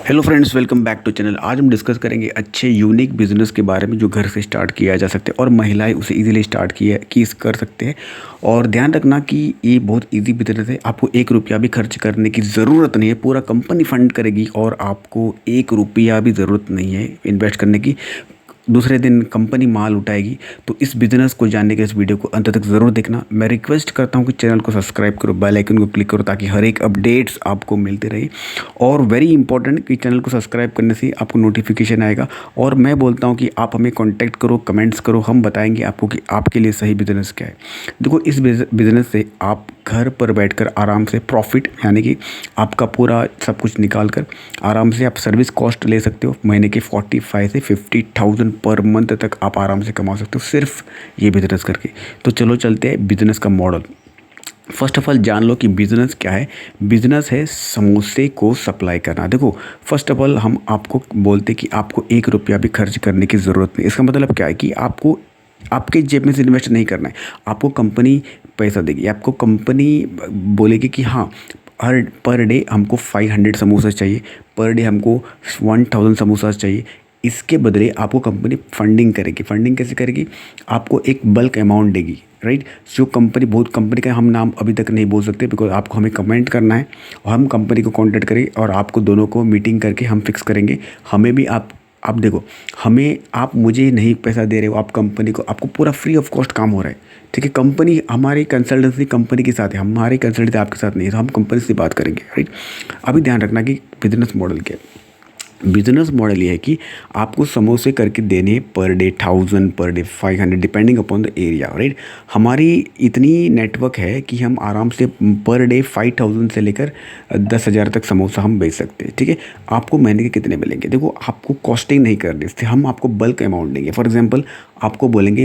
Hello friends, welcome back to channel. आज हम discuss करेंगे अच्छे यूनिक बिजनेस के बारे में जो घर से स्टार्ट किया जा सकता है और महिलाएं उसे इजीली स्टार्ट कर सकते हैं। और ध्यान रखना कि ये बहुत इजी बिजनेस है, आपको एक रुपया भी खर्च करने की ज़रूरत नहीं है, पूरा कंपनी फंड करेगी और आपको एक रुपया भी ज़रूरत नहीं है इन्वेस्ट करने की। दूसरे दिन कंपनी माल उठाएगी। तो इस बिज़नेस को जानने के इस वीडियो को अंत तक ज़रूर देखना। मैं रिक्वेस्ट करता हूँ कि चैनल को सब्सक्राइब करो, बेल आइकन को क्लिक करो ताकि हर एक अपडेट्स आपको मिलते रहे। और वेरी इंपॉर्टेंट कि चैनल को सब्सक्राइब करने से आपको नोटिफिकेशन आएगा। और मैं बोलता हूँ कि आप हमें कॉन्टैक्ट करो, कमेंट्स करो, हम बताएंगे आपको कि आपके लिए सही बिज़नेस क्या है। देखो, इस बिज़नेस से आप घर पर बैठकर आराम से प्रॉफिट, यानी कि आपका पूरा सब कुछ निकाल कर आराम से आप सर्विस कॉस्ट ले सकते हो। महीने के 45 से 50,000 पर मंथ तक आप आराम से कमा सकते हो सिर्फ ये बिज़नेस करके। तो चलो चलते हैं बिज़नेस का मॉडल। फर्स्ट ऑफ ऑल जान लो कि बिज़नेस क्या है। बिज़नेस है समोसे को सप्लाई करना। देखो, फर्स्ट ऑफ ऑल हम आपको बोलते कि आपको एक रुपया भी खर्च करने की ज़रूरत नहीं। इसका मतलब क्या है कि आपको आपके जेब में से इन्वेस्ट नहीं करना है। आपको कंपनी पैसा देगी, आपको कंपनी बोलेगी कि हाँ, हर पर डे हमको 500 समोसा चाहिए, पर डे हमको 1000 समोसा चाहिए। इसके बदले आपको कंपनी फंडिंग करेगी। फंडिंग कैसे करेगी? आपको एक बल्क अमाउंट देगी, राइट। जो कंपनी, बहुत कंपनी का हम नाम अभी तक नहीं बोल सकते बिकॉज आपको हमें कमेंट करना है और हम कंपनी को कांटेक्ट करेंगे और आपको दोनों को मीटिंग करके हम फिक्स करेंगे। हमें भी आप देखो, हमें, आप मुझे नहीं पैसा दे रहे हो, आप कंपनी को, आपको पूरा फ्री ऑफ कॉस्ट काम हो रहा है, ठीक है। कंपनी, हमारी कंसल्टेंसी कंपनी के साथ है, हमारी कंसल्टेंसी आपके साथ नहीं है, तो हम कंपनी से बात करेंगे, राइट। अभी ध्यान रखना कि बिजनेस मॉडल क्या है। बिजनेस मॉडल ये है कि आपको समोसे करके देने per day 1000, per day 500, depending upon the area, right. हमारी इतनी नेटवर्क है कि हम आराम से पर डे 5000 से लेकर 10,000 तक समोसा हम बेच सकते हैं, ठीक है। आपको महीने के कितने मिलेंगे? देखो, आपको कॉस्टिंग नहीं करनी, इससे हम आपको बल्क अमाउंट देंगे। फॉर एग्जांपल, आपको बोलेंगे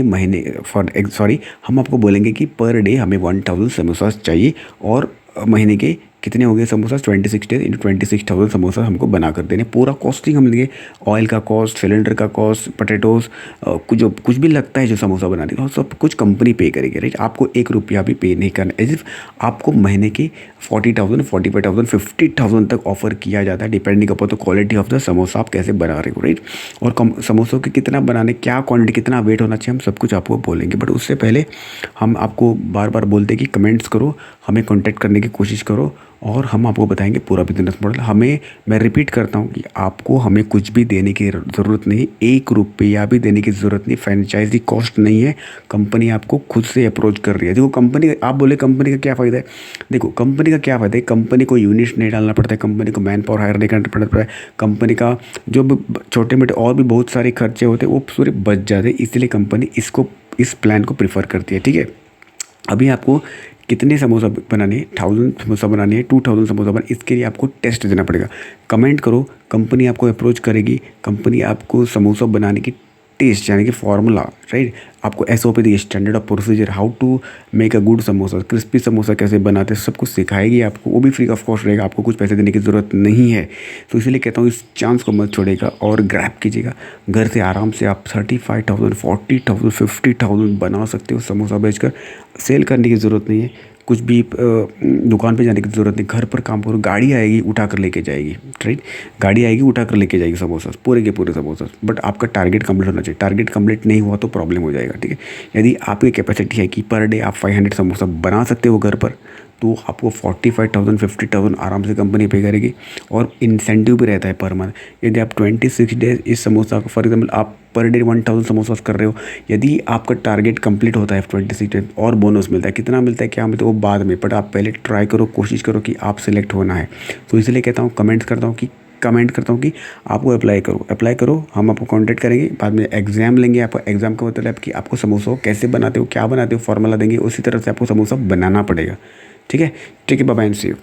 हम आपको बोलेंगे कि पर डे हमें 1000 समोसा चाहिए और महीने के कितने हो गए समोसा? 26 डेज इंटू 26,000 समोसा हमको बना कर देने। पूरा कॉस्टिंग हम लेंगे, ऑयल का कॉस्ट, सिलेंडर का कॉस्ट, पोटैटोज, कुछ भी लगता है जो समोसा बनाने का, सब कुछ कंपनी पे करेगी, राइट। आपको एक रुपया भी पे नहीं करना। एज इफ आपको महीने के 40,000, 45,000, 50,000 तक ऑफर किया जाता है, depending upon the quality of the samosa आप कैसे बना रहे हो, राइट। और समोसों के कितना बनाने, क्या क्वान्टिटी, कितना वेट होना चाहिए, हम सब कुछ आपको बोलेंगे। बट उससे पहले हम आपको बार बार बोलते हैं कि कमेंट्स करो, हमें कॉन्टैक्ट करने की कोशिश करो और हम आपको बताएंगे पूरा बिजनेस मॉडल। मैं रिपीट करता हूँ कि आपको हमें कुछ भी देने की ज़रूरत नहीं, एक रुपया भी देने की ज़रूरत नहीं, फ्रेंचाइजी कॉस्ट नहीं है। कंपनी आपको खुद से अप्रोच कर रही है। देखो, कंपनी, आप बोले कंपनी का क्या फ़ायदा है? देखो, कंपनी का क्या फ़ायदा है, कंपनी को यूनिट्स नहीं डालना पड़ता है, कंपनी को मैन पावर हायर नहीं करना पड़ता है, कंपनी का जो छोटे मोटे और भी बहुत सारे खर्चे होते हैं वो पूरे बच जाते हैं। इसलिए कंपनी इस प्लान को प्रीफर करती है, ठीक है। अभी आपको कितने समोसा बनाने हैं? 1000 समोसा बनाने हैं, 2000 समोसा बनाने, इसके लिए आपको टेस्ट देना पड़ेगा। कमेंट करो, कंपनी आपको अप्रोच करेगी, कंपनी आपको समोसा बनाने की टेस्ट, यानी कि फार्मूला, राइट, आपको SOP दी, standard of procedure, how to make a good samosa, crispy samosa कैसे बनाते हैं, सब कुछ सिखाएगी आपको। वो भी फ्री ऑफ कॉस्ट रहेगा, आपको कुछ पैसे देने की ज़रूरत नहीं है। तो इसलिए कहता हूँ, इस चांस को मत छोड़ेगा और ग्रैब कीजिएगा। घर से आराम से आप 35,000, 40,000, 50,000 बना सकते हो समोसा बेचकर। सेल करने की ज़रूरत नहीं है, कुछ भी दुकान पे जाने की ज़रूरत नहीं, घर पर काम करो। गाड़ी आएगी उठा कर लेके जाएगी, राइट। गाड़ी आएगी उठा कर लेके जाएगी समोसा, पूरे के पूरे समोसा। बट आपका टारगेट कंप्लीट होना चाहिए। टारगेट कंप्लीट नहीं हुआ तो प्रॉब्लम हो जाएगा, ठीक है। यदि आपकी कैपेसिटी है कि पर डे आप 500 समोसा बना सकते हो घर पर, तो आपको 45,000, 50,000 आराम से कंपनी पे करेगी। और इंसेंटिव भी रहता है पर मंथ। यदि आप 26 डेज इस समोसा को, फॉर एग्जाम्पल आप पर डे 1000 समोसा कर रहे हो, यदि आपका टारगेट कंप्लीट होता है 26 डेज, और बोनस मिलता है। कितना मिलता है, क्या मिलता है, वो बाद में, बट आप पहले ट्राई करो, कोशिश करो कि आप सिलेक्ट होना है। तो इसलिए कहता हूँ, कमेंट करता हूँ कि आपको अप्लाई करो, हम आपको कांटेक्ट करेंगे। बाद में एग्जाम लेंगे, आपको एग्जाम का मतलब कि आपको समोसा कैसे बनाते हो, क्या बनाते हो, फार्मूला देंगे, उसी तरह से आपको समोसा बनाना पड़ेगा, ठीक है। Bye bye, see you.